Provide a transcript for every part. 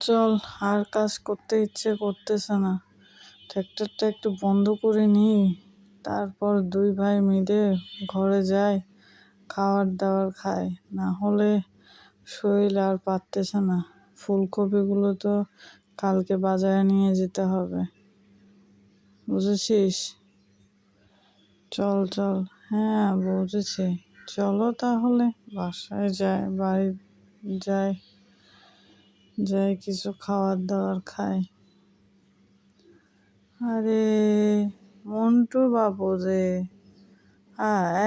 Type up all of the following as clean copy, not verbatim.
চল, আর কাজ করতে ইচ্ছে করতেছে না। ট্র্যাক্টরটা একটু বন্ধ করে নিই, তারপর দুই ভাই মিলে ঘরে যাই, খাবার দাবার খাই। না হলে শরীর আর পারতেছে না। ফুলকপিগুলো তো কালকে বাজারে নিয়ে যেতে হবে, বুঝেছিস? চল চল। হ্যাঁ, বুঝেছি। চলো তাহলে বাসায় যাই, বাড়ি যাই, যাই কিছু খাবার দাবার খাই। আরে মন্টু বাবু রে!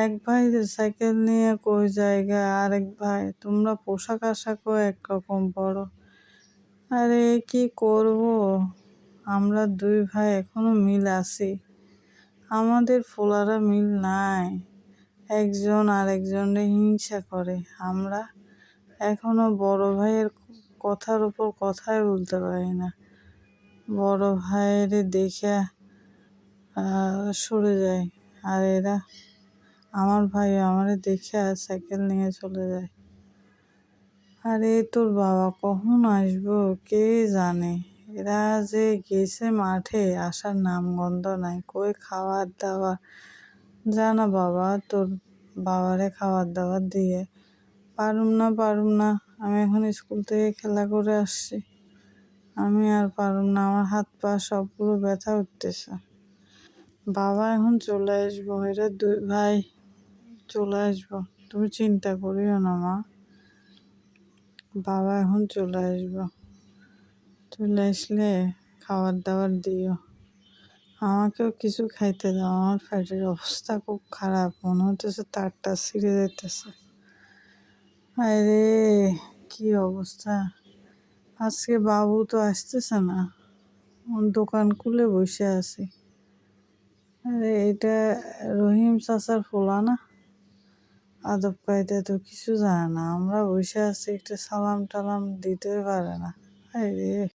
এক ভাই যে সাইকেল নিয়ে কই জায়গায়, আরেক ভাই তোমরা পোশাক আশাকও একরকম পরো। আরে কি করব, আমরা দুই ভাই এখনো মিল আছি, আমাদের ফোলারা মিল নাই। একজন আরেকজনের হিংসা করে। আমরা এখনো বড় ভাইয়ের কথার উপর কথাই বলতে পারি না। বড় ভাইয়ের দেখে সরে যায়, আর এরা, আমার ভাই আমারে দেখে সাইকেল নিয়ে চলে যায়। আরে তোর বাবা কখন আসবো কে জানে। এরা যে গেছে মাঠে, আসার নাম গন্ধ নাই। কই খাবার দাবার, জানা বাবা, তোর বাবারে খাবার দাবার দিয়ে। পারুম না, আমি এখন স্কুল থেকে খেলা করে আসছি। আমি আর পারুম না, আমার হাত পা সবগুলো ব্যথা উঠতেছে। বাবা এখন চলে আসবো, এরা দুই ভাই চলে আসবো, তুমি চিন্তা করিও না মা। বাবা এখন চলে আসবো, চলে আসলে খাবার দাবার দিও। আমাকেও কিছু খাইতে দাও, আমার পেটের অবস্থা খুব খারাপ, মনে হতেছে তারটা ছিঁড়ে যাইতেছে। আরে কি অবস্থা! আজকে বাবু তো আসতেছে না, দোকান খুলে বসে আছে। আরে এটা রহিম চাচার ফোলা না? আদব কায়দা তো কিছু জানে না, আমরা বসে আছি, একটা সালাম টালাম দিতে পারে না। আরে